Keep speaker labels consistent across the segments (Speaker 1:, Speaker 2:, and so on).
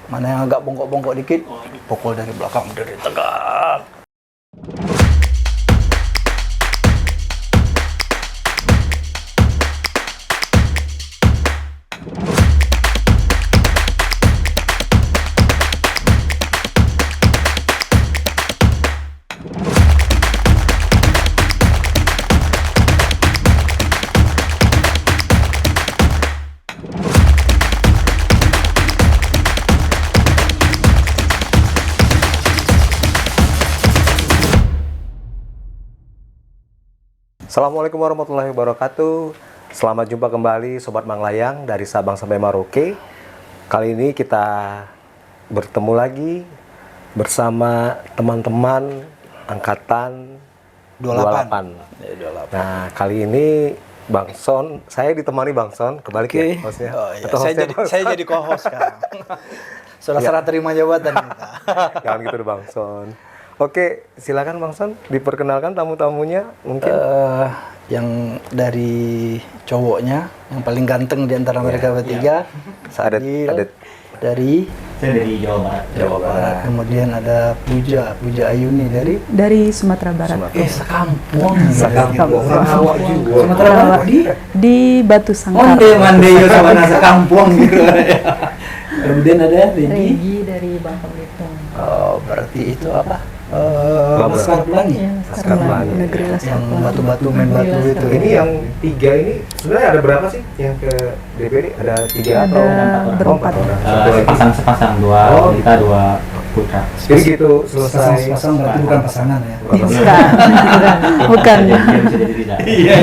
Speaker 1: Mana yang agak bongkok-bongkok dikit, pukul dari belakang, dari tegak.
Speaker 2: Assalamualaikum warahmatullahi wabarakatuh. Selamat jumpa kembali Sobat Manglayang dari Sabang sampai Merauke. Kali ini kita bertemu lagi bersama teman-teman angkatan 28. Nah, kali ini Bang Son, saya ditemani Bang Son, kebalik ya hostnya.
Speaker 1: Oh, iya.
Speaker 2: Atau hostnya
Speaker 1: Saya jadi co-host sekarang. Sudah serah terima jabatan kita.
Speaker 2: Jangan gitu deh Bang Son. Oke, silakan Bang Son, diperkenalkan tamu-tamunya mungkin.
Speaker 1: Yang dari cowoknya, yang paling ganteng di antara mereka bertiga, Sadil, dari
Speaker 3: Saya dari Jawa Barat.
Speaker 1: Kemudian ada Puja Ayuni
Speaker 4: dari Sumatera Barat.
Speaker 1: sekampung.
Speaker 4: Sekampung.
Speaker 1: Sumatera Barat
Speaker 4: Di Batu Sangkar.
Speaker 1: Mande yo sama nasa kampung gitu. Kemudian ada
Speaker 4: Regi dari Bangka Belitung.
Speaker 1: Oh, berarti itu apa?
Speaker 2: Laskar
Speaker 1: Pelangi.
Speaker 2: Laskar Pelangi.
Speaker 4: Negeri Laskar
Speaker 1: Yang
Speaker 4: Pelangi.
Speaker 1: batu-batu main batu itu.
Speaker 2: Ini yang tiga ini sebenarnya ada berapa sih yang ke DPD? Ada tiga
Speaker 4: Ada
Speaker 2: atau
Speaker 4: berempat.
Speaker 2: orang? Satu lagi.
Speaker 3: Sepasang dua kita dua putra.
Speaker 2: Jadi gitu selesai.
Speaker 1: Pasang berarti bukan pasangan ya.
Speaker 4: Bukan.
Speaker 3: Bisa jadi tidak.
Speaker 1: Iya.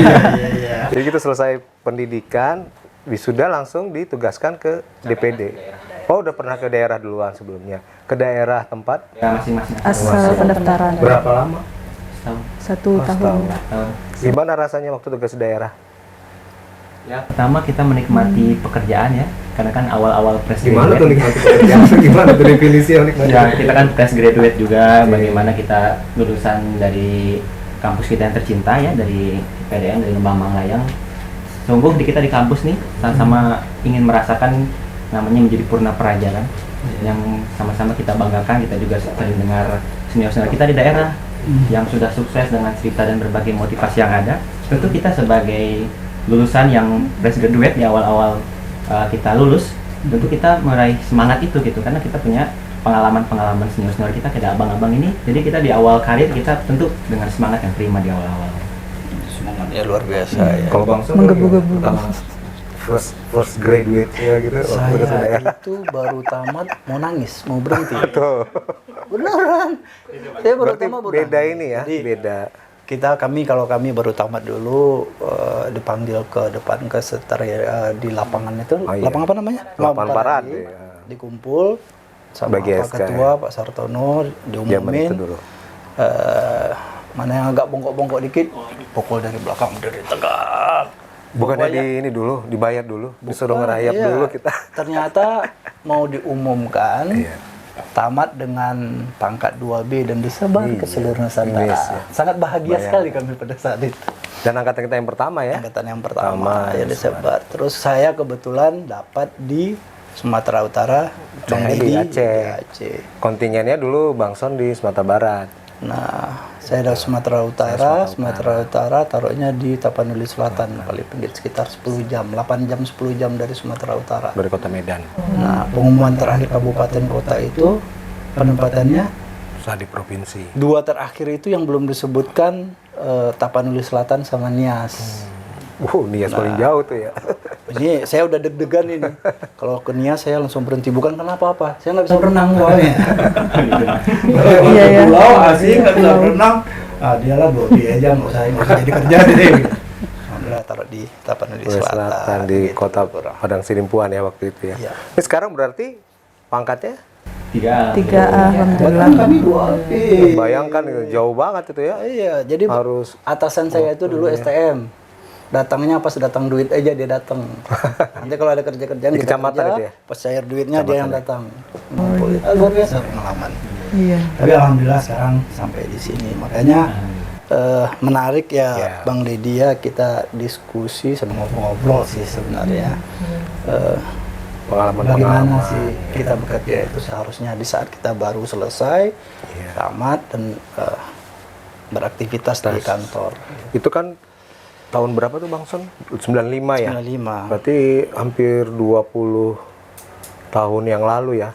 Speaker 2: Jadi gitu selesai pendidikan, wisuda langsung ditugaskan ke DPD. Oh, udah pernah ke daerah duluan sebelumnya. Ke daerah tempat
Speaker 3: Ya masing-masing.
Speaker 4: Asal pendaftaran.
Speaker 2: berapa lama?
Speaker 3: Setahun.
Speaker 4: 1 tahun.
Speaker 3: Tahun.
Speaker 2: Gimana rasanya waktu tugas daerah?
Speaker 3: Ya pertama kita menikmati pekerjaan ya, karena kan awal-awal fresh
Speaker 2: Gimana tuh
Speaker 3: graduate.
Speaker 2: nikmati pekerjaan? Gimana tuh definisi yang nikmati?
Speaker 3: Ya kita kan fresh graduate juga, bagaimana kita lulusan dari kampus kita yang tercinta ya, dari PDN, dari Lembang Manglayang. Sungguh kita di kampus nih sama-sama ingin merasakan namanya menjadi purna praja kan, yang sama-sama kita banggakan. Kita juga sering dengar senior-senior kita di daerah yang sudah sukses dengan cerita dan berbagai motivasi yang ada. Tentu kita sebagai lulusan yang fresh graduate di awal-awal kita lulus, tentu kita meraih semangat itu gitu, karena kita punya pengalaman-pengalaman senior-senior kita kayak abang-abang ini. Jadi kita di awal karir kita tentu dengan semangat yang prima di awal-awal.
Speaker 1: Semangatnya luar biasa ya.
Speaker 2: Kalau Bang Son
Speaker 4: Menggebu-gebu.
Speaker 2: first graduate ya gitu. waktu tugas
Speaker 1: Saya
Speaker 2: daerah.
Speaker 1: itu baru tamat mau nangis, mau berhenti.
Speaker 2: Tuh.
Speaker 1: Beneran. Saya baru
Speaker 2: Berarti
Speaker 1: tamat
Speaker 2: beda
Speaker 1: nangis.
Speaker 2: ini ya,
Speaker 1: Jadi,
Speaker 2: beda.
Speaker 1: kalau kami baru tamat dulu dipanggil ke depan ke sekretariat di lapangan itu.
Speaker 2: Oh, iya.
Speaker 1: Lapangan apa namanya?
Speaker 2: Lapangan parade,
Speaker 1: Parade.
Speaker 2: ya.
Speaker 1: Dikumpul sama
Speaker 2: Bagi
Speaker 1: Pak
Speaker 2: SK,
Speaker 1: Ketua,
Speaker 2: ya.
Speaker 1: Pak Sartono,
Speaker 2: Zaman
Speaker 1: diumumin.
Speaker 2: itu dulu.
Speaker 1: Mana yang agak bongkok-bongkok dikit, pukul dari belakang, dari tegak.
Speaker 2: Bukannya
Speaker 1: Pokoknya-
Speaker 2: di ini dulu, dibayar dulu, disuruh
Speaker 1: Bukan,
Speaker 2: ngerayap
Speaker 1: iya.
Speaker 2: dulu kita.
Speaker 1: Ternyata mau diumumkan
Speaker 2: Iya.
Speaker 1: tamat dengan pangkat 2B dan disebar ke seluruh Nusantara.
Speaker 2: Yes, ya.
Speaker 1: Sangat bahagia
Speaker 2: Bayangkan.
Speaker 1: sekali kami pada saat itu.
Speaker 2: Dan angkatan kita yang pertama ya.
Speaker 1: Angkatan yang pertama
Speaker 2: Pertama,
Speaker 1: ya disebar. Terus saya kebetulan dapat di Sumatera Utara, Bang
Speaker 2: Saya di
Speaker 1: Dedi
Speaker 2: Aceh.
Speaker 1: di Aceh.
Speaker 2: Kontingennya dulu Bang Son di Sumatera Barat.
Speaker 1: Nah, saya dari Sumatera Utara taruhnya di Tapanuli Selatan, paling pinggir sekitar 10 jam, 8 jam 10 jam dari Sumatera Utara.
Speaker 2: Dari kota Medan.
Speaker 1: Nah, pengumuman terakhir kabupaten kota itu penempatannya
Speaker 2: Usaha di provinsi.
Speaker 1: dua terakhir itu yang belum disebutkan Tapanuli Selatan sama Nias.
Speaker 2: Nias paling jauh tuh ya.
Speaker 1: Ini saya udah deg-degan ini. Kalau ke Nias saya langsung berhenti, bukan kenapa apa. Saya nggak bisa berenang soalnya.
Speaker 4: Iya, iya.
Speaker 1: Pulau asing nggak bisa berenang. Ah dialah bawa dia aja nggak usah jadi kerja deh. Alhamdulillah taruh di Tapanuli Selatan
Speaker 2: di
Speaker 1: gitu.
Speaker 2: kota Padang Sidimpuan ya waktu itu ya.
Speaker 1: Iya.
Speaker 2: Ini sekarang berarti pangkatnya
Speaker 4: 3 alhamdulillah.
Speaker 1: Kami 2B.
Speaker 2: bayangkan gitu, jauh banget itu ya.
Speaker 1: Iya, jadi
Speaker 2: Harus
Speaker 1: atasan saya itu dulu STM. Datangnya pas datang duit aja dia datang. Nanti kalau ada kerja-kerjaan
Speaker 2: Di
Speaker 1: kita
Speaker 2: kecamatan
Speaker 1: kerja,
Speaker 2: itu ya?
Speaker 1: pas cair duitnya dia yang datang. Luar biasa pengalaman.
Speaker 4: Iya.
Speaker 1: Tapi alhamdulillah sekarang sampai di sini. Makanya menarik ya,
Speaker 2: Ya.
Speaker 1: Bang Dedi ya, kita diskusi sama ngobrol-ngobrol sih sebenarnya.
Speaker 2: pengalaman-pengalaman.
Speaker 1: Bagaimana sih kita bekerja itu seharusnya di saat kita baru selesai, tamat dan beraktivitas di kantor.
Speaker 2: Itu kan tahun berapa tuh Bang Son? 95 ya?
Speaker 1: 95.
Speaker 2: Berarti hampir 20 tahun yang lalu ya.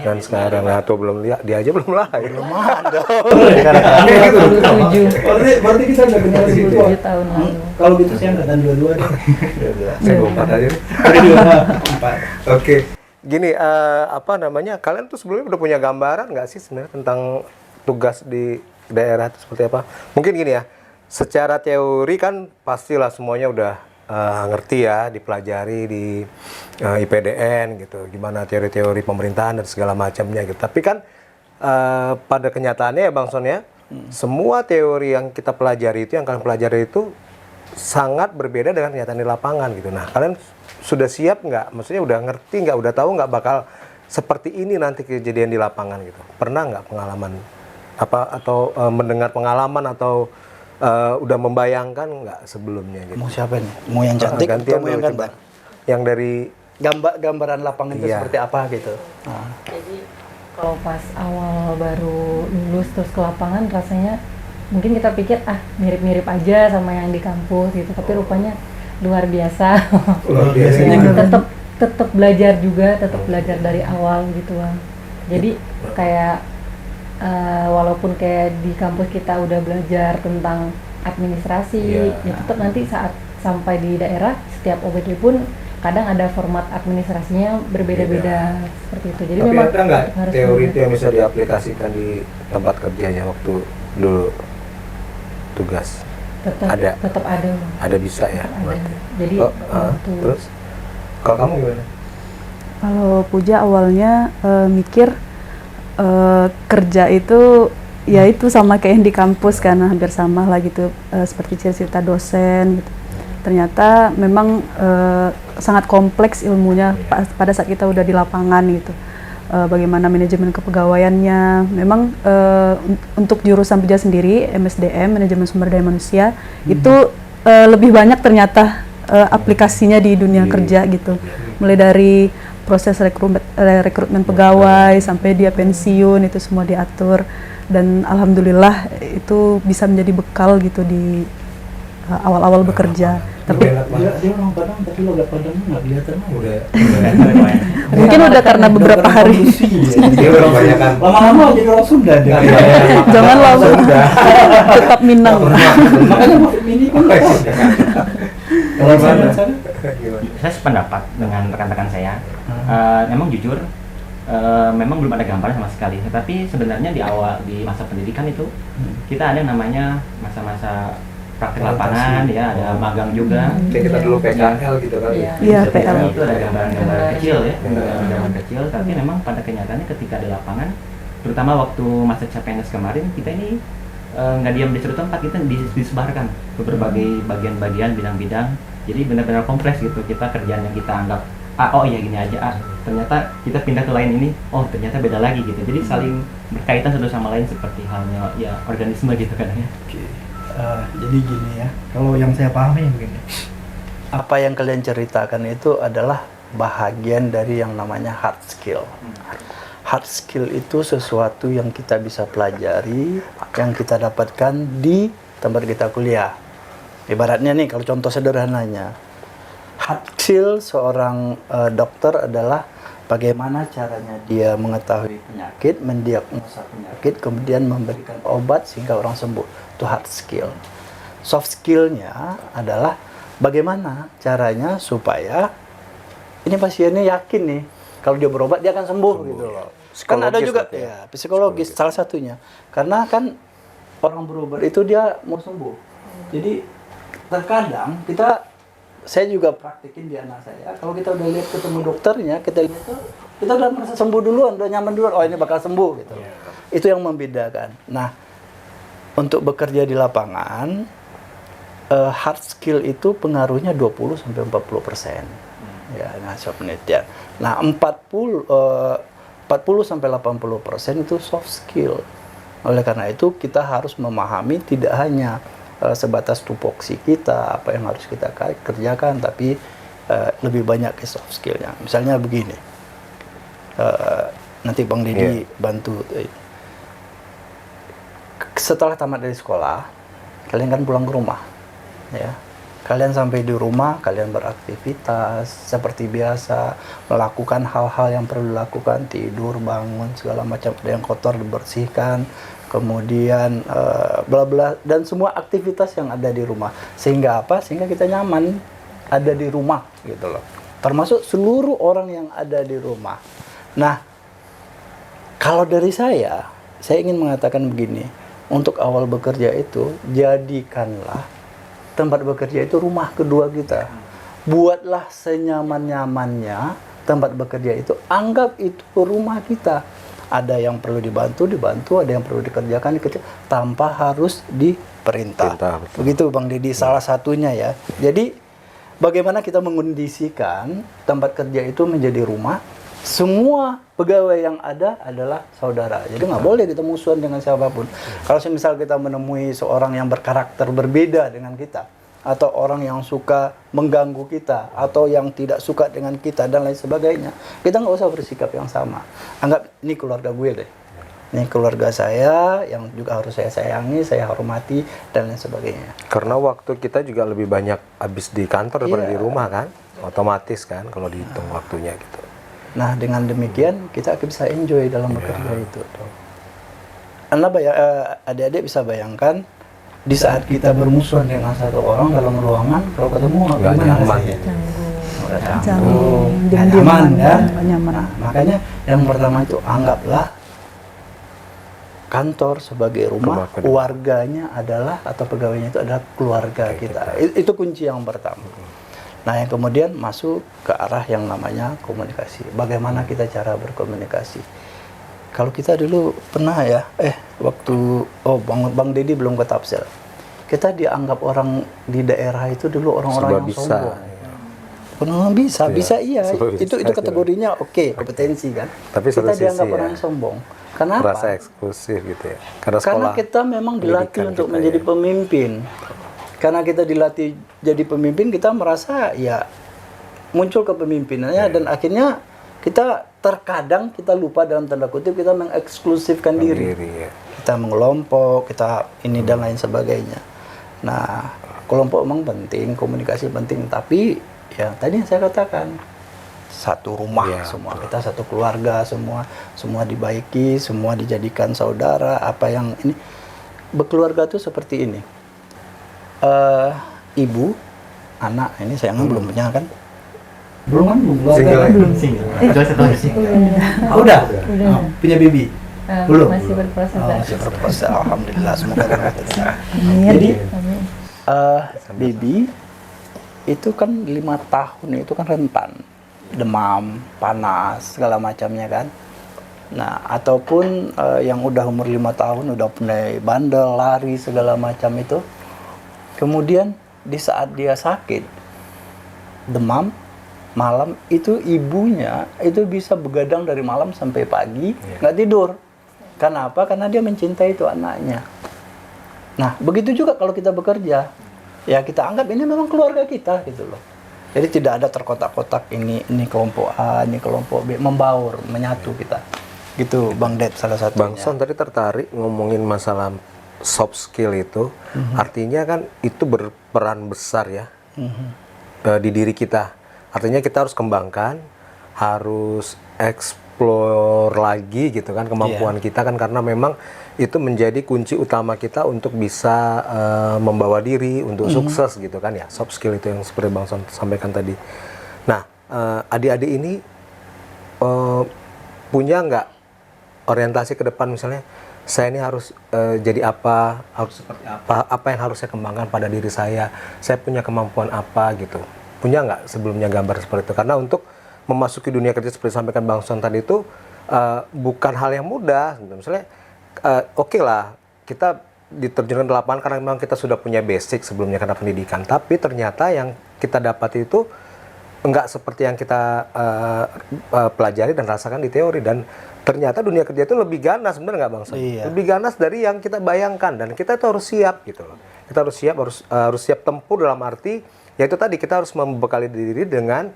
Speaker 2: Dan sekarang atau belum lihat, dia aja belum lahir.
Speaker 1: Belum ada.
Speaker 4: 27
Speaker 1: Berarti kita udah kenal di
Speaker 4: 27 tahun lalu.
Speaker 1: Kalau gitu saya angkatan 22 deh.
Speaker 2: Saya 24 aja.
Speaker 1: Empat.
Speaker 2: Oke. Gini, apa namanya? Kalian tuh sebelumnya udah punya gambaran nggak sih sebenarnya tentang tugas di daerah itu seperti apa? Mungkin gini ya, secara teori kan pastilah semuanya udah ngerti ya, dipelajari di IPDN gitu, gimana teori-teori pemerintahan dan segala macamnya gitu. Tapi kan pada kenyataannya ya Bang Son ya, semua teori yang kita pelajari itu, yang kalian pelajari itu sangat berbeda dengan kenyataan di lapangan gitu. Nah, kalian sudah siap nggak? Maksudnya udah ngerti nggak? Udah tahu nggak bakal seperti ini nanti kejadian di lapangan gitu? Pernah nggak pengalaman apa atau mendengar pengalaman atau udah membayangkan nggak sebelumnya gitu?
Speaker 1: Mau siapa nih? Mau yang cantik
Speaker 2: Gantian
Speaker 1: atau mau yang
Speaker 2: dulu,
Speaker 1: gambar?
Speaker 2: coba. Yang dari
Speaker 1: Gambaran lapangan itu
Speaker 2: Iya.
Speaker 1: seperti apa gitu? Nah.
Speaker 4: Jadi kalau pas awal baru lulus terus ke lapangan rasanya mungkin kita pikir mirip-mirip aja sama yang di kampus gitu, tapi rupanya luar biasa.
Speaker 2: luar biasanya
Speaker 4: tetap belajar juga, tetap belajar dari awal gitu Bang. Jadi kayak walaupun kayak di kampus kita udah belajar tentang administrasi, ya tetap nanti saat sampai di daerah setiap OPD pun kadang ada format administrasinya berbeda-beda seperti itu. Jadi
Speaker 2: tapi
Speaker 4: memang
Speaker 2: ada nggak
Speaker 4: harus
Speaker 2: teori
Speaker 4: belajar.
Speaker 2: itu yang bisa diaplikasikan di tempat kerjanya waktu dulu tugas? Ada.
Speaker 4: Tetap ada Bang.
Speaker 2: Ada bisa ya?
Speaker 4: Tetap ada.
Speaker 2: berarti?
Speaker 4: Jadi
Speaker 2: Oh,
Speaker 4: waktu
Speaker 2: terus kalau kamu gimana?
Speaker 5: Kalau Puja awalnya mikir kerja itu ya itu sama kayak yang di kampus karena hampir sama lah gitu, seperti cerita dosen gitu. Ternyata memang sangat kompleks ilmunya pada saat kita udah di lapangan gitu. Bagaimana manajemen kepegawaiannya. Memang untuk jurusan Puja sendiri MSDM manajemen sumber daya manusia itu lebih banyak ternyata aplikasinya di dunia kerja gitu. Mulai dari proses rekrutmen pegawai sampai dia pensiun itu semua diatur, dan alhamdulillah itu bisa menjadi bekal gitu di awal-awal bekerja. Tapi
Speaker 1: Dia orang Padang tapi logat Padangnya nggak kelihatan.
Speaker 2: Udah
Speaker 5: mungkin udah karena beberapa hari.
Speaker 2: dia udah kebanyakan.
Speaker 1: Lama-lama jadi orang Sunda dia.
Speaker 5: Jangan langsung tetap Minang.
Speaker 1: Makanya Mahfud Mini kan kalau sana
Speaker 3: Saya sependapat dengan rekan-rekan saya. Memang jujur, memang belum ada gambaran sama sekali. Tetapi sebenarnya di awal di masa pendidikan itu kita ada yang namanya masa-masa praktek lapangan, ya ada magang juga.
Speaker 2: Kayak kita dulu PKL gitu kali.
Speaker 5: Iya,
Speaker 3: Seperti
Speaker 5: PL.
Speaker 3: itu ada gambaran-gambaran kecil ya, gambaran kecil. Tapi memang pada kenyataannya ketika di lapangan, terutama waktu masa CPNS kemarin, kita ini nggak diam di satu tempat, kita disebarkan ke berbagai bagian-bagian, bidang-bidang. Jadi benar-benar kompleks gitu. Kita kerjaan yang kita anggap oh iya gini aja, ternyata kita pindah ke lain ini, oh ternyata beda lagi gitu. Jadi saling berkaitan satu sama lain seperti halnya ya organisme gitu kan ya.
Speaker 1: Jadi gini ya, kalau yang saya pahami begini, apa yang kalian ceritakan itu adalah bahagian dari yang namanya hard skill. Hard skill itu sesuatu yang kita bisa pelajari, yang kita dapatkan di tempat kita kuliah. Ibaratnya nih, kalau contoh sederhananya, hard skill seorang dokter adalah bagaimana caranya dia mengetahui penyakit, mendiagnosa penyakit, kemudian memberikan obat sehingga orang sembuh. Itu hard skill. Soft skillnya adalah bagaimana caranya supaya ini pasiennya yakin nih kalau dia berobat dia akan sembuh gitu loh. Kan ada juga ya psikologis salah satunya. Karena kan orang berobat itu dia mau sembuh. Jadi terkadang saya juga praktikin di anak saya. Kalau kita udah lihat ketemu dokternya, kita lihat tuh kita udah merasa sembuh duluan, udah nyaman duluan. Oh ini bakal sembuh gitu. Itu yang membedakan. Nah, untuk bekerja di lapangan, hard skill itu pengaruhnya 20-40%. Ya, nah penelitian. Nah, 40-80% itu soft skill. Oleh karena itu kita harus memahami tidak hanya sebatas tupoksi kita, apa yang harus kita kerjakan, tapi lebih banyak ke soft skillnya. Misalnya begini, nanti Bang Deddy bantu. Setelah tamat dari sekolah, kalian kan pulang ke rumah, ya. Kalian sampai di rumah, kalian beraktivitas seperti biasa, melakukan hal-hal yang perlu dilakukan, tidur, bangun, segala macam, ada yang kotor dibersihkan, kemudian bla bla, dan semua aktivitas yang ada di rumah. Sehingga apa? Sehingga kita nyaman ada di rumah, gitu loh. Termasuk seluruh orang yang ada di rumah. Nah, kalau dari saya ingin mengatakan begini, untuk awal bekerja itu, jadikanlah tempat bekerja itu rumah kedua kita. Buatlah senyaman-nyamannya tempat bekerja itu, anggap itu rumah kita. Ada yang perlu dibantu, ada yang perlu dikerjakan, tanpa harus diperintah. Begitu Bang Deddy, salah satunya ya. Jadi bagaimana kita mengondisikan tempat kerja itu menjadi rumah, semua pegawai yang ada adalah saudara. Jadi nggak boleh kita musuhan dengan siapapun. Kalau misal kita menemui seorang yang berkarakter berbeda dengan kita, atau orang yang suka mengganggu kita, atau yang tidak suka dengan kita dan lain sebagainya, kita nggak usah bersikap yang sama. Anggap ini keluarga gue deh. Ini keluarga saya yang juga harus saya sayangi, saya hormati dan lain sebagainya.
Speaker 2: Karena waktu kita juga lebih banyak habis di kantor daripada di rumah kan, otomatis kan kalau dihitung waktunya gitu.
Speaker 1: Nah, dengan demikian kita akan bisa enjoy dalam bekerja itu. Anda adik-adik bisa bayangkan di saat kita bermusuhan dengan satu orang dalam ruangan, kalau ketemu
Speaker 2: nggak nyaman.
Speaker 1: Canggung, nggak nyaman kan? Nah, makanya yang pertama itu anggaplah kantor sebagai rumah, warganya adalah atau pegawainya itu adalah keluarga kita. Itu kunci yang pertama. Nah, yang kemudian masuk ke arah yang namanya komunikasi. Bagaimana kita cara berkomunikasi? Kalau kita dulu pernah ya, waktu Bang Deddy belum ke Tapsel, kita dianggap orang di daerah itu dulu orang-orang yang sombong. Pernah bisa iya. Itu kategorinya oke, kompetensi kan.
Speaker 2: Tapi
Speaker 1: kita dianggap orang yang sombong. Kenapa?
Speaker 2: Merasa eksklusif gitu ya.
Speaker 1: Karena kita memang dilatih untuk menjadi pemimpin. Karena kita dilatih jadi pemimpin, kita merasa ya muncul kepemimpinannya dan akhirnya kita terkadang kita lupa dalam tanda kutip kita mengeksklusifkan diri. Kita mengelompok, kita ini dan lain sebagainya. Nah, kelompok memang penting, komunikasi penting, tapi ya tadi yang saya katakan satu rumah semua, kita satu keluarga semua dibaiki, semua dijadikan saudara. Apa yang ini berkeluarga tuh seperti ini. Ibu, anak, ini sayangnya belum punya kan? Belum kan? Belum. Udah. Punya baby? Belum.
Speaker 4: Masih berproses.
Speaker 1: Masih berproses. Alhamdulillah, semoga berhasil. Jadi baby itu kan 5 tahun itu kan rentan, demam, panas, segala macamnya kan. Nah, ataupun yang udah umur 5 tahun udah mulai bandel, lari segala macam itu. Kemudian di saat dia sakit, demam, malam itu ibunya itu bisa begadang dari malam sampai pagi, nggak tidur. Karena apa? Karena dia mencintai itu anaknya. Nah, begitu juga kalau kita bekerja, ya kita anggap ini memang keluarga kita gitu loh. Jadi tidak ada terkotak-kotak ini kelompok A, ini kelompok B, membaur, menyatu kita. Gitu Bang Ded salah satunya.
Speaker 2: Bang Son tadi tertarik ngomongin masalah soft skill itu, artinya kan itu berperan besar ya di diri kita. Artinya kita harus kembangkan, harus explore lagi gitu kan kemampuan kita kan, karena memang itu menjadi kunci utama kita untuk bisa membawa diri untuk sukses gitu kan ya. Soft skill itu yang seperti Bang Son sampaikan tadi. Nah, adik-adik ini punya nggak orientasi ke depan, misalnya saya ini harus jadi apa, harus seperti apa yang harus saya kembangkan pada diri saya punya kemampuan apa gitu. Punya nggak sebelumnya gambar seperti itu? Karena untuk memasuki dunia kerja seperti sampaikan Bang Son tadi itu bukan hal yang mudah. Misalnya oke lah kita diterjunkan ke lapangan karena memang kita sudah punya basic sebelumnya karena pendidikan. Tapi ternyata yang kita dapat itu enggak seperti yang kita pelajari dan rasakan di teori, dan ternyata dunia kerja itu lebih ganas, benar nggak Bang Son?
Speaker 1: Iya.
Speaker 2: Lebih ganas dari yang kita bayangkan, dan kita itu harus siap gitu loh. Kita harus siap, harus siap tempur dalam arti ya itu tadi kita harus membekali diri dengan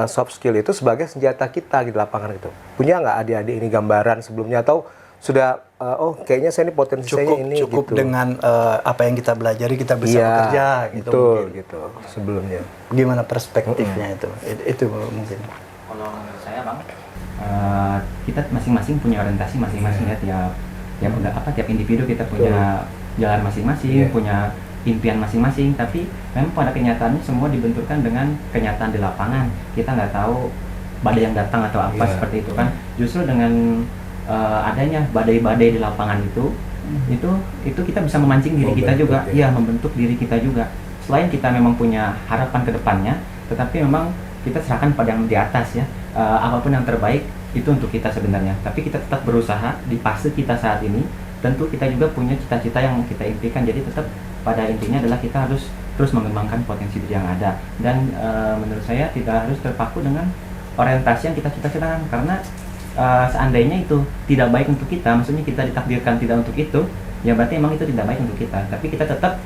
Speaker 2: soft skill itu sebagai senjata kita di lapangan itu. Punya nggak adik-adik ini gambaran sebelumnya atau sudah oh kayaknya saya ini potensi saya ini
Speaker 1: Cukup
Speaker 2: gitu.
Speaker 1: dengan apa yang kita belajari kita bisa
Speaker 2: Iya,
Speaker 1: bekerja gitu.
Speaker 2: betul
Speaker 1: mungkin.
Speaker 2: gitu sebelumnya.
Speaker 1: Gimana perspektifnya itu? Itu mungkin.
Speaker 3: Kalau menurut saya bang, kita masing-masing punya orientasi masing-masing ya, tiap individu kita punya jalan masing-masing, punya impian masing-masing, tapi memang pada kenyataannya semua dibenturkan dengan kenyataan di lapangan. Kita nggak tahu badai yang datang atau apa seperti itu kan. Justru dengan adanya badai-badai di lapangan itu kita bisa memancing diri kita juga, membentuk diri kita juga. Selain kita memang punya harapan ke depannya, tetapi memang kita serahkan pada yang di atas ya. Apapun yang terbaik itu untuk kita sebenarnya. Tapi kita tetap berusaha di fase kita saat ini. Tentu kita juga punya cita-cita yang kita impikan. Jadi tetap pada intinya adalah kita harus terus mengembangkan potensi diri yang ada. Dan menurut saya tidak harus terpaku dengan orientasi yang kita cita-citakan, karena seandainya itu tidak baik untuk kita, maksudnya kita ditakdirkan tidak untuk itu, ya berarti emang itu tidak baik untuk kita. Tapi kita tetap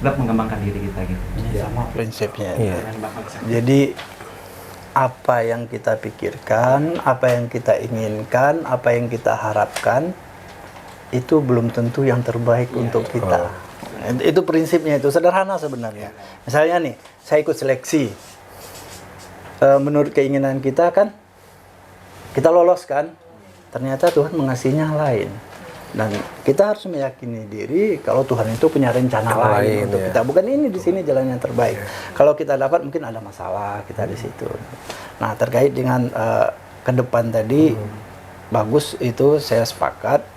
Speaker 3: mengembangkan diri kita gitu.
Speaker 1: Sama prinsipnya.
Speaker 2: Iya.
Speaker 1: Jadi apa yang kita pikirkan, apa yang kita inginkan, apa yang kita harapkan itu belum tentu yang terbaik untuk kita. Itu prinsipnya, itu sederhana sebenarnya. Misalnya nih, saya ikut seleksi. Menurut keinginan kita kan, kita lolos kan, ternyata Tuhan mengasihinya lain. Dan kita harus meyakini diri kalau Tuhan itu punya rencana lain untuk kita. Bukan ini di sini jalan yang terbaik. Kalau kita dapat mungkin ada masalah kita di situ. Nah, terkait dengan ke depan tadi bagus, itu saya sepakat.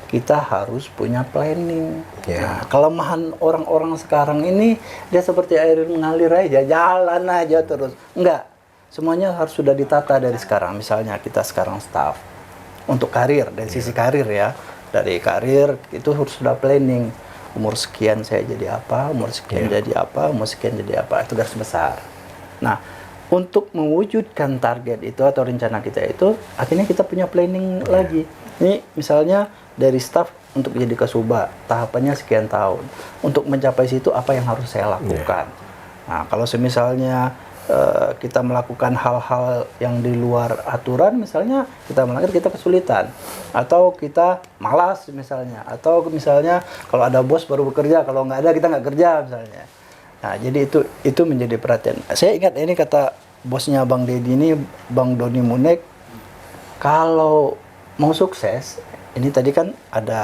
Speaker 1: Kita harus punya planning. Nah, kelemahan orang-orang sekarang ini dia seperti air mengalir aja, jalan aja terus. Enggak. Semuanya harus sudah ditata dari sekarang. Misalnya kita sekarang staff untuk karir, dari sisi karir ya. Dari karir itu harus sudah planning. Umur sekian saya jadi apa, umur sekian jadi apa, umur sekian jadi apa. Itu garis besar. Nah, untuk mewujudkan target itu atau rencana kita itu, akhirnya kita punya planning lagi. Ini misalnya dari staff untuk jadi Kasubag, tahapannya sekian tahun. Untuk mencapai situ apa yang harus saya lakukan. Nah, kalau semisalnya kita melakukan hal-hal yang di luar aturan, misalnya kita melanggar, kita kesulitan, atau kita malas misalnya, atau misalnya kalau ada bos baru bekerja, kalau nggak ada kita nggak kerja misalnya. Nah, jadi itu menjadi perhatian. Saya ingat ini kata bosnya Bang Deddy ini, Bang Doni Munek, kalau mau sukses, ini tadi kan ada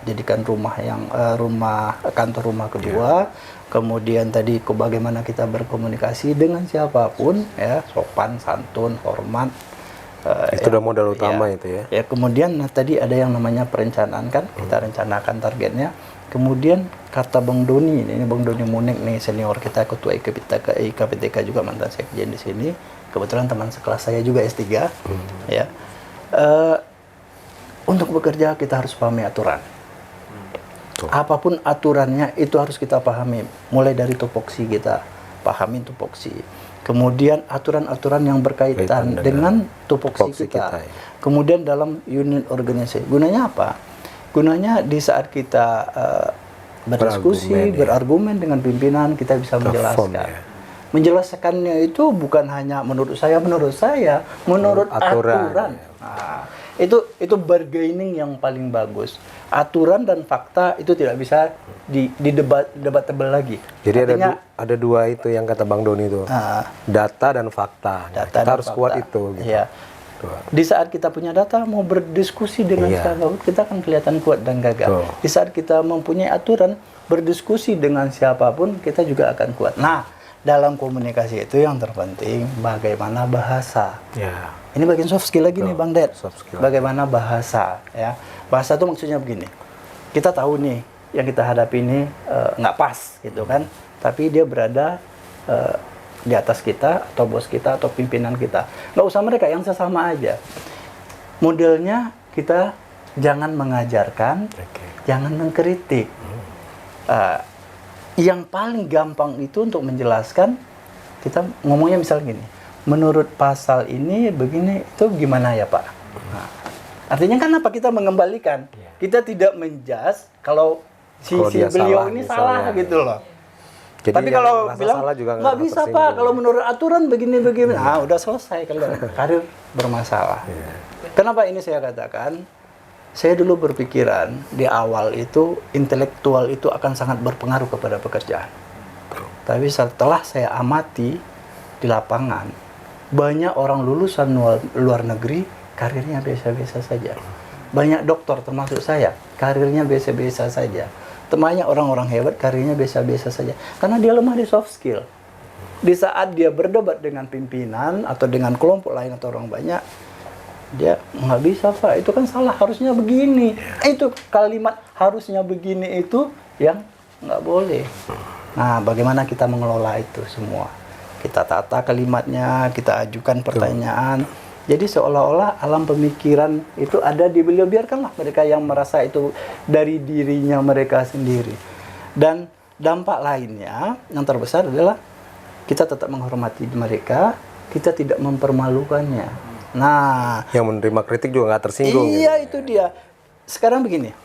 Speaker 1: jadikan kantor rumah kedua. Kemudian tadi bagaimana kita berkomunikasi dengan siapapun, ya, sopan, santun, hormat.
Speaker 2: Itu udah modal utama itu ya.
Speaker 1: Ya, kemudian tadi ada yang namanya perencanaan kan, kita rencanakan targetnya. Kemudian kata Bang Doni, ini Bang Doni Munek nih, senior kita, ketua IKPTK juga, mantan sekjen di sini. Kebetulan teman sekelas saya juga S3, ya. Untuk bekerja kita harus pahami aturan. Apapun aturannya itu harus kita pahami, mulai dari tupoksi kita pahami tupoksi, kemudian aturan-aturan yang berkaitan dengan tupoksi kita. Kemudian dalam unit organisasi, gunanya apa? Gunanya di saat kita berdiskusi, berargumen dengan pimpinan, kita bisa menjelaskan. Menjelaskannya itu bukan hanya menurut saya, menurut aturan. Nah, itu bargaining yang paling bagus. Aturan dan fakta itu tidak bisa debatable lagi.
Speaker 2: Jadi artinya, ada dua itu yang kata Bang Doni itu. Data dan fakta. Kita harus kuat itu. Gitu.
Speaker 1: Ya. Di saat kita punya data, mau berdiskusi dengan siapapun, kita akan kelihatan kuat dan gagah. Di saat kita mempunyai aturan, berdiskusi dengan siapapun, kita juga akan kuat. Nah, dalam komunikasi itu yang terpenting bagaimana bahasa. Ini bagian soft skill lagi nih Bang Ded. Bagaimana bahasa, ya. Bahasa itu maksudnya begini. Kita tahu nih yang kita hadapi ini nggak pas gitu kan. Tapi dia berada di atas kita atau bos kita atau pimpinan kita. Nggak usah mereka, yang sesama aja. Modelnya kita jangan mengajarkan, jangan mengkritik. Yang paling gampang itu untuk menjelaskan, kita ngomongnya misalnya gini, menurut pasal ini begini, itu gimana ya Pak? Nah, artinya kan apa? Kita mengembalikan. Kita tidak menjudge kalau si beliau ini salah gitu loh.
Speaker 2: Jadi
Speaker 1: Tapi
Speaker 2: yang
Speaker 1: kalau
Speaker 2: merasa
Speaker 1: bilang
Speaker 2: salah juga
Speaker 1: nggak bisa Pak,
Speaker 2: tersinggung.
Speaker 1: kalau menurut aturan begini-begini, udah selesai kalau karir bermasalah. Kenapa ini saya katakan? Saya dulu berpikiran di awal itu intelektual itu akan sangat berpengaruh kepada pekerjaan. Tapi setelah saya amati di lapangan, banyak orang lulusan luar negeri karirnya biasa-biasa saja. Banyak dokter termasuk saya, karirnya biasa-biasa saja. Banyak orang-orang hebat karirnya biasa-biasa saja. Karena dia lemah di soft skill. Di saat dia berdebat dengan pimpinan atau dengan kelompok lain atau orang banyak, dia nggak bisa Pak, itu kan salah, harusnya begini. Itu kalimat harusnya begini itu yang nggak boleh. Nah, bagaimana kita mengelola itu semua? Kita tata kalimatnya, kita ajukan pertanyaan. Jadi seolah-olah alam pemikiran itu ada di beliau, biarkanlah mereka yang merasa itu dari dirinya mereka sendiri. Dan dampak lainnya yang terbesar adalah kita tetap menghormati mereka, kita tidak mempermalukannya. Nah,
Speaker 2: Yang menerima kritik juga nggak tersinggung.
Speaker 1: iya
Speaker 2: gitu.
Speaker 1: itu dia. Sekarang begini,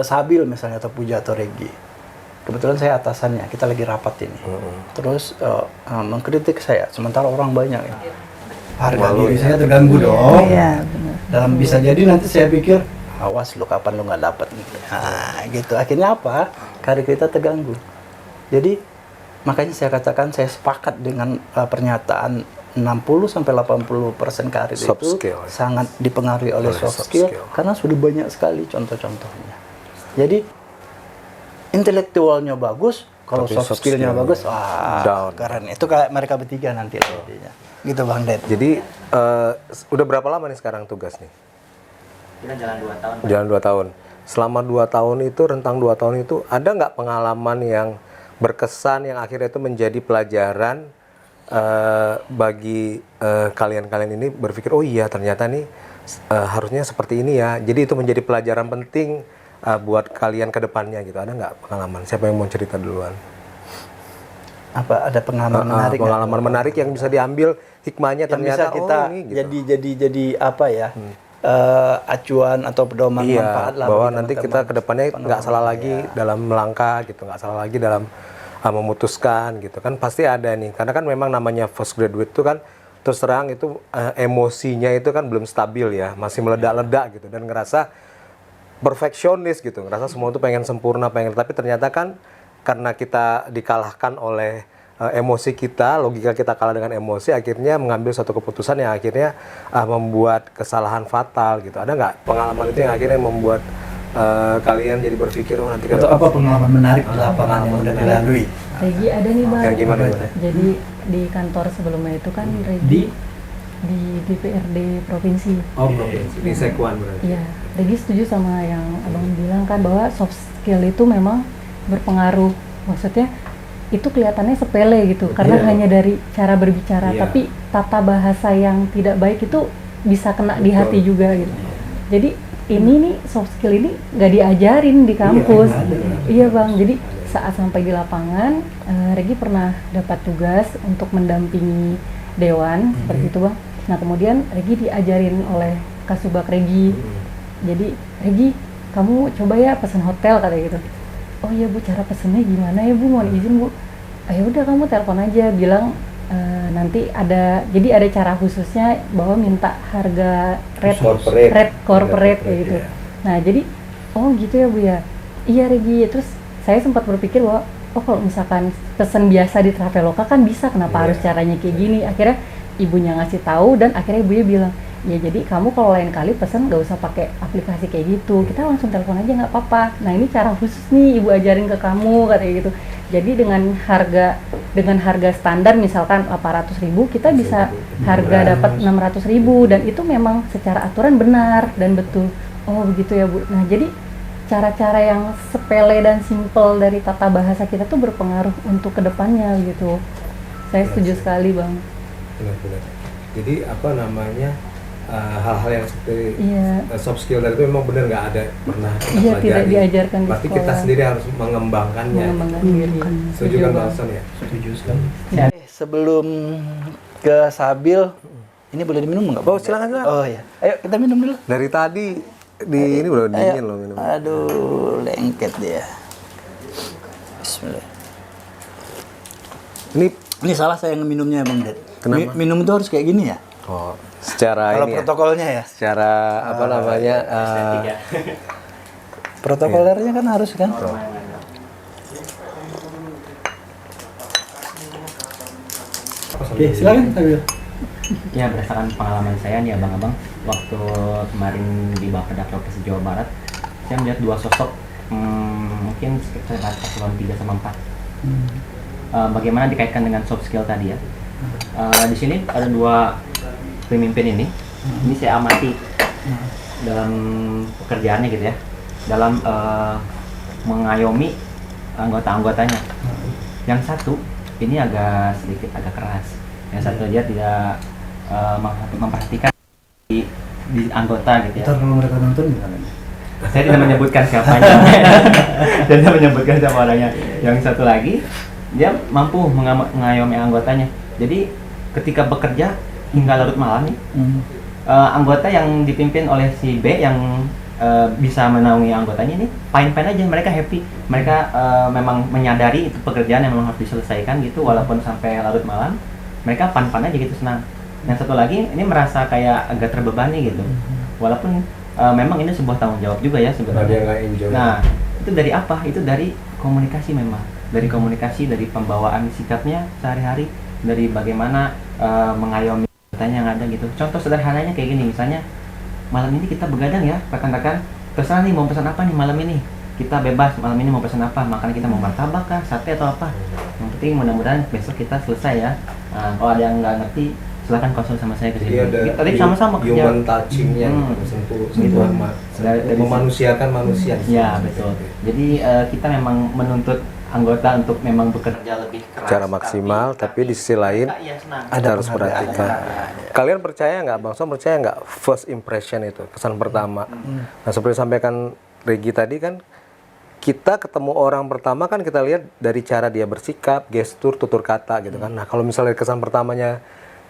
Speaker 1: Sabil misalnya atau Puja atau Regi, kebetulan saya atasannya, kita lagi rapat ini. Terus mengkritik saya, sementara orang banyak ya. Harga diri saya terganggu dong.
Speaker 5: Iya, benar.
Speaker 1: Dalam bisa jadi nanti saya pikir, awas lu kapan lu nggak dapat nih. Nah, gitu. Akhirnya apa? Karir kita terganggu. Jadi makanya saya katakan saya sepakat dengan pernyataan 60-80% karir
Speaker 2: Soft
Speaker 1: itu
Speaker 2: skill.
Speaker 1: sangat dipengaruhi oleh
Speaker 2: Oleh
Speaker 1: soft
Speaker 2: soft
Speaker 1: skill,
Speaker 2: skill.
Speaker 1: karena sudah banyak sekali contoh-contohnya. Jadi intelektualnya bagus, kalau
Speaker 2: Tapi
Speaker 1: soft
Speaker 2: soft
Speaker 1: skillnya
Speaker 2: skill
Speaker 1: bagus, wah
Speaker 2: down.
Speaker 1: keren. Itu kayak mereka bertiga nanti nantinya. Gitu Bang Ded.
Speaker 2: Jadi udah berapa lama nih sekarang tugas nih?
Speaker 3: Kita jalan 2 tahun.
Speaker 2: Jalan 2 tahun. Selama 2 tahun itu, rentang 2 tahun itu, ada nggak pengalaman yang berkesan yang akhirnya itu menjadi pelajaran bagi kalian-kalian ini berpikir, oh iya ternyata nih harusnya seperti ini ya. Jadi itu menjadi pelajaran penting buat kalian ke depannya gitu. Ada nggak pengalaman? Siapa yang mau cerita duluan?
Speaker 1: Apa ada pengalaman menarik? nggak?
Speaker 2: Pengalaman menarik yang bisa diambil hikmahnya
Speaker 1: Yang
Speaker 2: ternyata
Speaker 1: bisa kita
Speaker 2: oh ini gitu.
Speaker 1: jadi apa ya? Acuan atau pedoman
Speaker 2: Iya,
Speaker 1: manfaat lah
Speaker 2: bahwa
Speaker 1: bagi
Speaker 2: nanti
Speaker 1: teman-teman.
Speaker 2: kita ke depannya nggak salah lagi
Speaker 1: Iya.
Speaker 2: dalam melangkah gitu, nggak salah lagi dalam memutuskan gitu kan, pasti ada nih. Karena kan memang namanya fresh graduate itu kan terus terang itu emosinya itu kan belum stabil ya, masih meledak-ledak gitu dan ngerasa perfeksionis gitu, ngerasa semua itu pengen sempurna, tapi ternyata kan karena kita dikalahkan oleh emosi kita, logika kita kalah dengan emosi, akhirnya mengambil suatu keputusan yang akhirnya membuat kesalahan fatal gitu. Ada nggak pengalaman itu yang akhirnya membuat kalian jadi berpikir oh nanti
Speaker 1: Atau apa pengalaman menarik di lapangan yang udah dilalui?
Speaker 4: Regi ada nih Bang.
Speaker 2: Ya, gimana?
Speaker 4: Jadi di kantor sebelumnya itu kan Regi di DPRD provinsi.
Speaker 2: Oh, di Sekuan berarti.
Speaker 4: Iya, Regi setuju sama yang Abang bilang kan bahwa soft skill itu memang berpengaruh. Maksudnya itu kelihatannya sepele gitu, karena hanya dari cara berbicara,
Speaker 2: Iya.
Speaker 4: tapi tata bahasa yang tidak baik itu bisa kena di hati juga gitu. Jadi ini nih soft skill ini nggak diajarin di kampus. Iya Bang, jadi saat sampai di lapangan, Regi pernah dapat tugas untuk mendampingi dewan seperti itu Bang. Nah kemudian Regi diajarin oleh Kasubag Regi. Jadi Regi, kamu coba ya pesan hotel katanya gitu. Oh iya Bu, cara pesennya gimana ya Bu, mohon izin Bu. Ya udah kamu telepon aja, bilang nanti ada cara khususnya bahwa minta harga rate corporate kayak gitu.
Speaker 2: Iya.
Speaker 4: Nah jadi oh gitu ya Bu ya. Iya Regi. Terus saya sempat berpikir bahwa oh kalau misalkan pesen biasa di Traveloka kan bisa, kenapa harus caranya kayak gini. Akhirnya ibunya ngasih tahu dan akhirnya ibunya bilang, ya jadi kamu kalau lain kali pesen nggak usah pakai aplikasi kayak gitu, kita langsung telepon aja nggak apa-apa. Nah ini cara khusus nih ibu ajarin ke kamu katanya gitu. Jadi dengan harga standar misalkan 800.000 kita bisa harga dapat 600.000 dan itu memang secara aturan benar dan betul. Oh begitu ya Bu. Nah jadi cara-cara yang sepele dan simpel dari tata bahasa kita tuh berpengaruh untuk kedepannya gitu. Saya setuju sekali Bang.
Speaker 2: Benar-benar. Jadi apa namanya hal-hal yang seperti
Speaker 4: Iya.
Speaker 2: soft skill dari itu memang benar nggak ada pernah kita
Speaker 4: Iya, tidak
Speaker 2: pelajari.
Speaker 4: diajarkan di
Speaker 2: Berarti kita
Speaker 4: sekolah.
Speaker 2: sendiri harus mengembangkannya.
Speaker 4: Mengembangkan diri.
Speaker 2: Setuju kan Bang Son ya?
Speaker 1: Setuju sekali. Sebelum ke Sabil, ini boleh diminum nggak?
Speaker 2: Oh, silakan.
Speaker 1: Oh ya, ayo kita minum dulu.
Speaker 2: Dari tadi ini udah dingin loh minum.
Speaker 1: Aduh, lengket dia. Bismillah. Ini salah saya minumnya Bang Ded.
Speaker 2: Kenapa?
Speaker 1: Minum itu harus kayak gini ya?
Speaker 2: Oh, secara
Speaker 1: Kalau
Speaker 2: ini ya,
Speaker 1: protokolnya ya.
Speaker 2: secara apa namanya?
Speaker 3: Estetika.
Speaker 1: Protokolernya kan harus kan. Oke, silakan Tabil.
Speaker 3: Ya, berdasarkan pengalaman saya nih abang-abang, waktu kemarin di Bapeda Provinsi Jawa Barat, saya melihat dua sosok, mungkin sekitar paslon 3 sama 4. Bagaimana dikaitkan dengan soft skill tadi ya? Di sini ada dua pemimpin ini saya amati dalam pekerjaannya gitu ya, dalam mengayomi anggota-anggotanya. Yang satu ini sedikit agak keras, yang satu dia tidak memperhatikan di anggota gitu ya.
Speaker 1: Ntar kalau mereka nonton gimana nih?
Speaker 3: Saya tidak menyebutkan siapanya. Saya tidak menyebutkan siapa orangnya. Yang satu lagi, dia mampu mengayomi anggotanya. Jadi ketika bekerja hingga larut malam nih, anggota yang dipimpin oleh si B yang bisa menaungi anggotanya ini fine-fine aja, mereka happy. Mereka memang menyadari itu pekerjaan yang memang harus diselesaikan gitu, walaupun sampai larut malam, mereka fun-fun aja gitu, senang. Yang satu lagi ini merasa kayak agak terbebani gitu, walaupun memang ini sebuah tanggung jawab juga ya sebenarnya.
Speaker 2: Dia nggak enjoy.
Speaker 3: Nah, itu dari apa? Itu dari komunikasi memang. Dari komunikasi, dari pembawaan sikapnya sehari-hari, dari bagaimana mengayomi anggotanya yang ada gitu. Contoh sederhananya kayak gini, misalnya malam ini kita begadang ya, rekan-rekan. Terserah nih mau pesan apa nih malam ini. Kita bebas malam ini mau pesan apa. Makanya kita mau martabak kah, sate atau apa. Yang penting mudah-mudahan besok kita selesai ya. Kalau ada yang nggak ngerti, silakan konsul sama saya ke sini. Tadi sama-sama kerja.
Speaker 2: Human touching-nya, sentuh
Speaker 3: Dari
Speaker 2: memanusiakan manusia.
Speaker 3: Ya betul. Jadi kita memang menuntut anggota untuk memang bekerja lebih keras
Speaker 2: Secara maksimal, tapi di sisi lain
Speaker 3: mereka, iya, senang.
Speaker 2: ada harus perhatikan. Kalian percaya nggak, Bang Som, percaya nggak first impression itu, kesan pertama? Nah, seperti sampaikan Regi tadi kan, kita ketemu orang pertama kan kita lihat dari cara dia bersikap, gestur, tutur kata gitu kan. Nah, kalau misalnya kesan pertamanya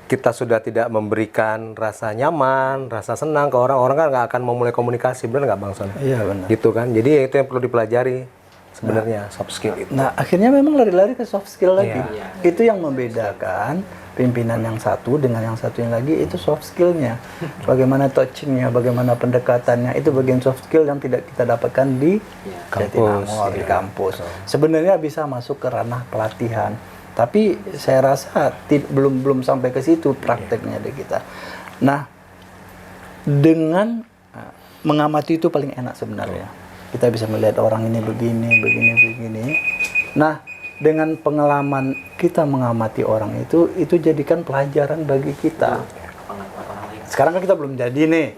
Speaker 2: kita sudah tidak memberikan rasa nyaman, rasa senang ke orang kan nggak akan memulai komunikasi, benar nggak Bang Son?
Speaker 1: Iya benar.
Speaker 2: Gitu kan. Jadi itu yang perlu dipelajari sebenarnya, soft skill itu.
Speaker 1: Nah, akhirnya memang lari-lari ke soft skill lagi.
Speaker 3: Iya.
Speaker 1: Itu yang membedakan pimpinan yang satu dengan yang satu yang lagi, itu soft skillnya. Bagaimana touchingnya, bagaimana pendekatannya, itu bagian soft skill yang tidak kita dapatkan di Jatinangor, di kampus. Sebenarnya bisa masuk ke ranah pelatihan, tapi saya rasa belum sampai ke situ prakteknya di kita. Nah, dengan mengamati itu paling enak sebenarnya. Kita bisa melihat orang ini begini. Nah, dengan pengalaman kita mengamati orang itu jadikan pelajaran bagi kita. Sekarang kan kita belum jadi nih,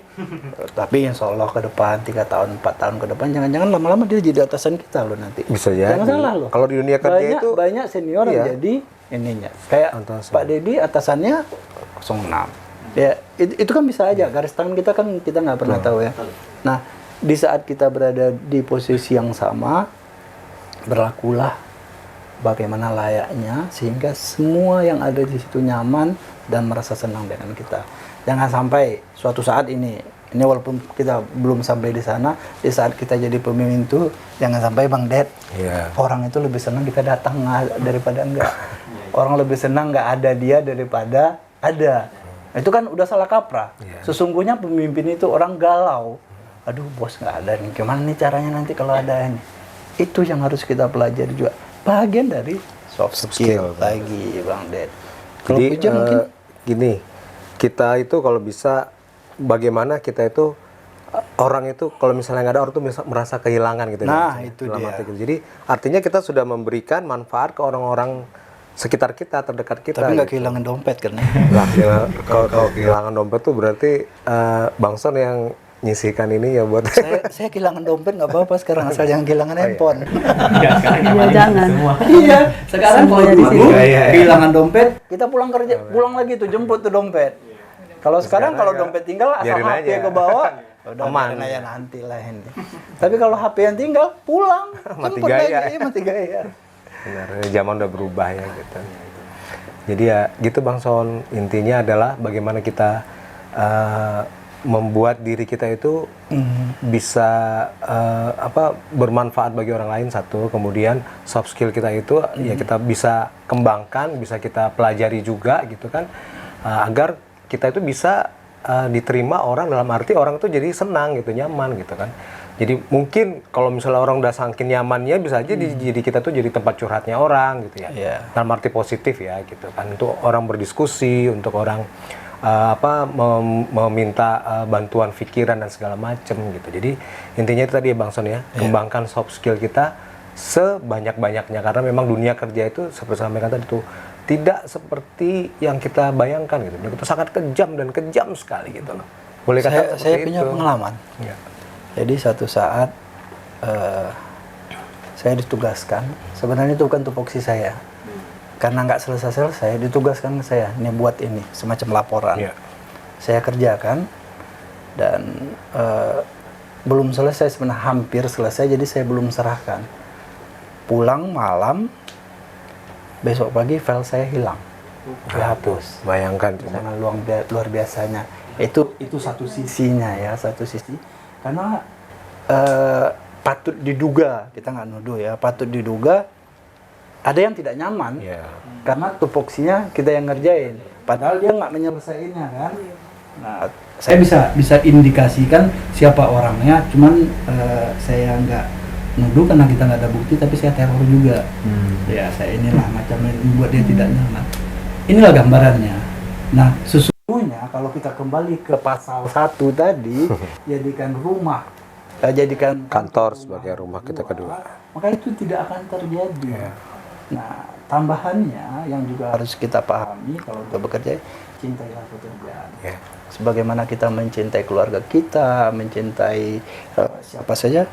Speaker 1: tapi insya Allah ke depan 3 tahun, 4 tahun ke depan, jangan-jangan lama-lama dia jadi atasan kita loh nanti.
Speaker 2: Bisa jadi.
Speaker 1: Jangan salah loh.
Speaker 2: Kalau di dunia kerja itu
Speaker 1: banyak senior yang jadi ininya. Kayak
Speaker 2: Atasan.
Speaker 1: Pak Dedi atasannya 06. Ya, itu kan bisa aja. Garis tangan kita kan kita nggak pernah tahu ya. Nah, di saat kita berada di posisi yang sama, berlakulah bagaimana layaknya sehingga semua yang ada di situ nyaman dan merasa senang dengan kita. Jangan sampai suatu saat ini walaupun kita belum sampai di sana, di saat kita jadi pemimpin itu jangan sampai Bang Ded, orang itu lebih senang kita datang daripada enggak. Orang lebih senang nggak ada dia daripada ada. Itu kan udah salah kaprah. Sesungguhnya pemimpin itu orang galau. Aduh bos nggak ada nih, gimana nih caranya nanti kalau ada ini? Itu yang harus kita pelajari juga. Bagian dari soft skill lagi Bang Ded. Kalau
Speaker 2: jadi
Speaker 1: Puja mungkin
Speaker 2: gini, kita itu kalau bisa bagaimana kita itu orang itu kalau misalnya nggak ada orang tuh merasa kehilangan gitu.
Speaker 1: Nah,
Speaker 2: ya,
Speaker 1: itu
Speaker 2: dalam
Speaker 1: dia.
Speaker 2: arti gitu. Jadi artinya kita sudah memberikan manfaat ke orang-orang sekitar kita, terdekat kita.
Speaker 1: tapi nggak
Speaker 2: gitu.
Speaker 1: kehilangan dompet kan ya?
Speaker 2: Lah, kalau kehilangan dompet tuh berarti Bang Son yang nyisihkan ini ya buat
Speaker 1: saya kehilangan dompet nggak apa-apa sekarang asal jangan kehilangan handphone.
Speaker 3: Ya, sekarang yang
Speaker 5: Iya,
Speaker 3: paling
Speaker 5: jangan.
Speaker 3: semua.
Speaker 1: Iya, sekarang kalau
Speaker 5: Semuanya di
Speaker 1: dulu
Speaker 2: sini.
Speaker 1: kehilangan dompet, kita pulang kerja, pulang lagi tuh jemput tuh dompet. Kalau sekarang kalau dompet tinggal asal
Speaker 2: biarin
Speaker 1: HP
Speaker 2: aja.
Speaker 1: ke bawah, udah
Speaker 2: Aman.
Speaker 1: biarin aja nanti lah ini. Tapi kalau HP yang tinggal, pulang,
Speaker 2: Mati
Speaker 1: jemput
Speaker 2: gaya.
Speaker 1: lagi, mati gaya.
Speaker 2: benar, zaman udah berubah ya gitu. Jadi ya gitu Bang Son, intinya adalah bagaimana kita membuat diri kita itu bisa bermanfaat bagi orang lain satu, kemudian soft skill kita itu ya kita bisa kembangkan, bisa kita pelajari juga gitu kan, agar kita itu bisa diterima orang, dalam arti orang itu jadi senang gitu, nyaman gitu kan. Jadi mungkin kalau misalnya orang udah saking nyamannya, bisa aja jadi kita tuh jadi tempat curhatnya orang gitu ya. Dalam arti positif ya gitu kan, untuk orang berdiskusi, untuk orang meminta bantuan pikiran dan segala macem gitu. Jadi intinya itu tadi ya Bang Son ya, kembangkan soft skill kita sebanyak-banyaknya, karena memang dunia kerja itu seperti sampaikan tadi itu tidak seperti yang kita bayangkan gitu. Itu sangat kejam dan kejam sekali gitu loh. Boleh kata
Speaker 1: Saya punya pengalaman.
Speaker 2: Ya.
Speaker 1: Jadi satu saat saya ditugaskan, sebenarnya itu bukan tupoksi saya. Karena nggak selesai-selesai, ditugaskan ke saya, ini buat ini, semacam laporan. Saya kerjakan, dan belum selesai sebenarnya, hampir selesai, jadi saya belum serahkan. Pulang malam, besok pagi file saya hilang, dihapus.
Speaker 2: Bayangkan.
Speaker 1: Sangat luar biasanya. Itu satu sisinya ya, satu sisi. Karena patut diduga, kita nggak nuduh ya, patut diduga ada yang tidak nyaman karena tupoksinya kita yang ngerjain, padahal dia nggak menyelesaikannya kan. Nah, saya bisa indikasikan siapa orangnya, cuman saya nggak nuduh karena kita nggak ada bukti, tapi saya teror juga. Ya saya inilah macam membuat dia tidak nyaman. Inilah gambarannya. Nah sesungguhnya kalau kita kembali ke pasal 1 tadi, jadikan rumah, jadikan
Speaker 2: kantor sebagai rumah kita kedua,
Speaker 1: maka itu tidak akan terjadi. Nah, tambahannya yang juga harus kita pahami kalau untuk bekerja, cintailah pekerjaan. Sebagaimana kita mencintai keluarga kita, mencintai siapa saja,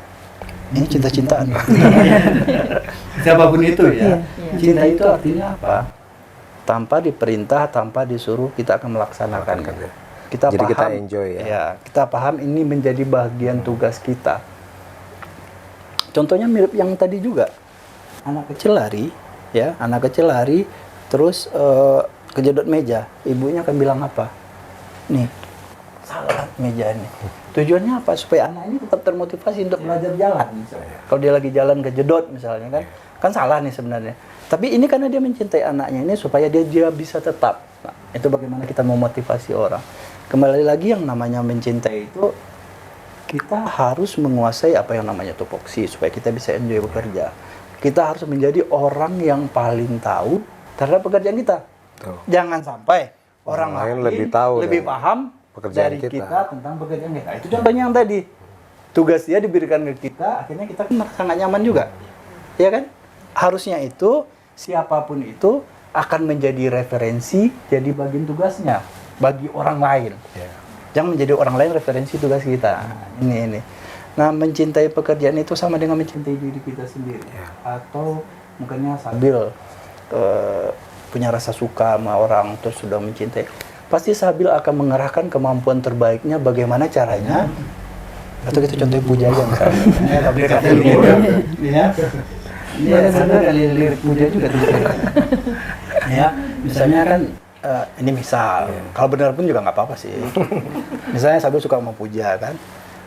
Speaker 1: ini cinta-cintaan. Siapapun itu ya. Cinta itu artinya apa? Tanpa diperintah, tanpa disuruh, kita akan melaksanakan. Kita
Speaker 2: jadi
Speaker 1: paham,
Speaker 2: kita enjoy ya.
Speaker 1: Kita paham ini menjadi bagian tugas kita. Contohnya mirip yang tadi juga. Anak kecil lari, terus kejedot meja. Ibunya akan bilang apa? Nih, salah meja ini. Tujuannya apa? Supaya anak ini tetap termotivasi untuk belajar jalan. Kalau dia lagi jalan kejedot misalnya kan salah nih sebenarnya. Tapi ini karena dia mencintai anaknya ini supaya dia bisa tetap. Nah, itu bagaimana kita memotivasi orang. Kembali lagi yang namanya mencintai itu, kita harus menguasai apa yang namanya tupoksi supaya kita bisa enjoy bekerja. Kita harus menjadi orang yang paling tahu terhadap pekerjaan kita. Jangan sampai orang lain lebih tahu, lebih paham dari kita tentang pekerjaan kita. Itu contohnya yang tadi. Tugas dia diberikan ke kita, akhirnya kita sangat nyaman juga. Ya kan? Harusnya itu, siapapun itu akan menjadi referensi, jadi bagian tugasnya bagi orang lain. Jangan menjadi orang lain referensi tugas kita. Ini. Nah, mencintai pekerjaan itu sama dengan mencintai diri kita sendiri. Atau mungkinnya sambil punya rasa suka sama orang, terus sudah mencintai. Pasti Sabil akan mengerahkan kemampuan terbaiknya bagaimana caranya. Atau kita contohnya Puja aja misalnya. Ini ada kali lirik Puja juga. Ya, misalnya kan ini misal, kalau benar pun juga nggak apa-apa sih. Misalnya Sabil suka sama Puja kan.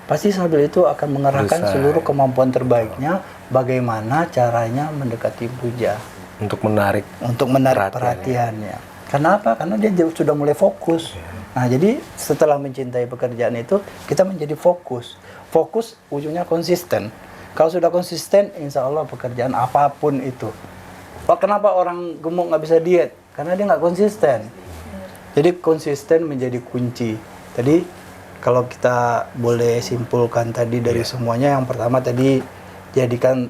Speaker 1: Pasti Sabil itu akan mengerahkan seluruh kemampuan terbaiknya bagaimana caranya mendekati Puja
Speaker 2: untuk menarik
Speaker 1: perhatiannya. Kenapa? Karena dia sudah mulai fokus. Nah, jadi setelah mencintai pekerjaan itu kita menjadi fokus. Fokus ujungnya konsisten. Kalau sudah konsisten, insya Allah pekerjaan apapun itu. Kenapa orang gemuk nggak bisa diet? Karena dia nggak konsisten. Jadi konsisten menjadi kunci. Tadi kalau kita boleh simpulkan tadi dari semuanya, yang pertama tadi jadikan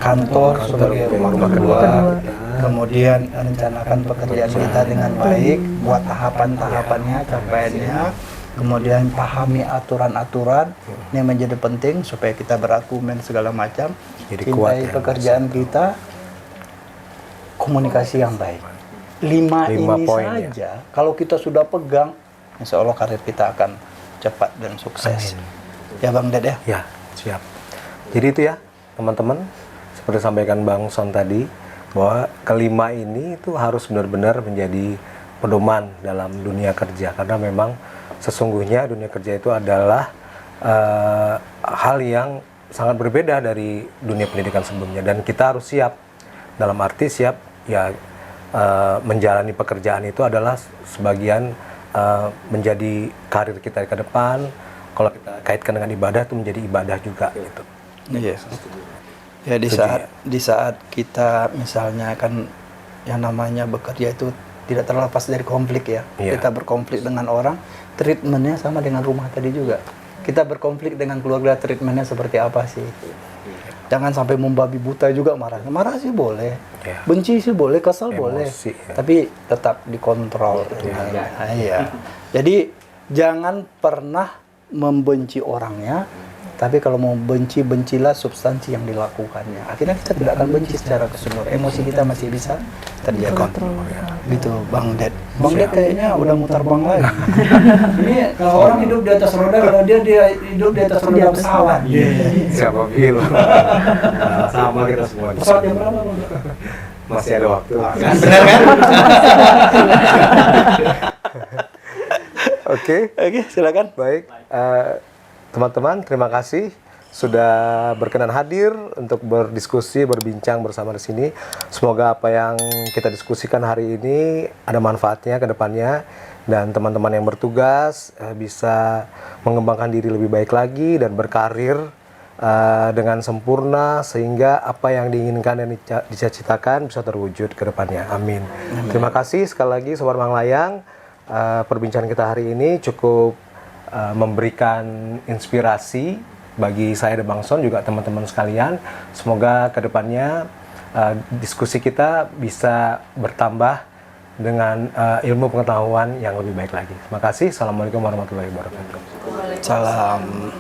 Speaker 1: kantor sebagai rumah kedua, kemudian rencanakan pekerjaan kita dengan baik, buat tahapan-tahapannya, capaiannya, kemudian pahami aturan-aturan ini yang menjadi penting supaya kita berargumen segala macam, cintai pekerjaan kita, komunikasi yang baik. 5 ini saja, kalau kita sudah pegang, insya Allah karir kita akan cepat dan sukses. Ya Bang Ded ya?
Speaker 2: Ya, siap. Jadi itu ya teman-teman, seperti sampaikan Bang Son tadi, bahwa kelima ini itu harus benar-benar menjadi pedoman dalam dunia kerja. Karena memang sesungguhnya dunia kerja itu adalah hal yang sangat berbeda dari dunia pendidikan sebelumnya, dan kita harus siap, dalam arti siap ya, menjalani pekerjaan itu adalah sebagian menjadi karir kita ke depan. Kalau kita kaitkan dengan ibadah, itu menjadi ibadah juga gitu.
Speaker 1: Iya. Ya di saat kita misalnya kan yang namanya bekerja itu tidak terlepas dari konflik ya.
Speaker 2: Iya.
Speaker 1: Kita berkonflik dengan orang, treatmentnya sama dengan rumah tadi juga. Kita berkonflik dengan keluarga, treatmentnya seperti apa sih? Jangan sampai membabi buta juga marah. Marah sih boleh,
Speaker 2: Iya.
Speaker 1: benci sih boleh, kesel
Speaker 2: Emosi,
Speaker 1: boleh,
Speaker 2: ya.
Speaker 1: tapi tetap dikontrol. Iya. Jadi jangan pernah membenci orangnya, tapi kalau mau benci, bencilah substansi yang dilakukannya. Akhirnya kita tidak akan benci secara keseluruhan. Emosi kita masih bisa terjaga. Gitu, Bang Ded. Bang Ded kayaknya udah mutar bang lagi. Ini kalau orang hidup di atas roda, kalau dia hidup di atas roda pesawat.
Speaker 2: Siapa bilang? Nah, sama kita semua.
Speaker 1: Pesawat jam berapa, Bang?
Speaker 2: Masih ada waktu.
Speaker 1: Benar kan?
Speaker 2: Oke,
Speaker 1: Silakan.
Speaker 2: baik. Teman-teman, terima kasih sudah berkenan hadir untuk berdiskusi, berbincang bersama di sini. Semoga apa yang kita diskusikan hari ini ada manfaatnya ke depannya, dan teman-teman yang bertugas bisa mengembangkan diri lebih baik lagi dan berkarir dengan sempurna, sehingga apa yang diinginkan dan dicita-citakan bisa terwujud ke depannya. Amin. Terima kasih sekali lagi Sobat Manglayang. Perbincangan kita hari ini cukup memberikan inspirasi bagi saya dan Bang Son, juga teman-teman sekalian. Semoga kedepannya diskusi kita bisa bertambah dengan ilmu pengetahuan yang lebih baik lagi. Terima kasih. Assalamualaikum warahmatullahi wabarakatuh.
Speaker 1: Salam.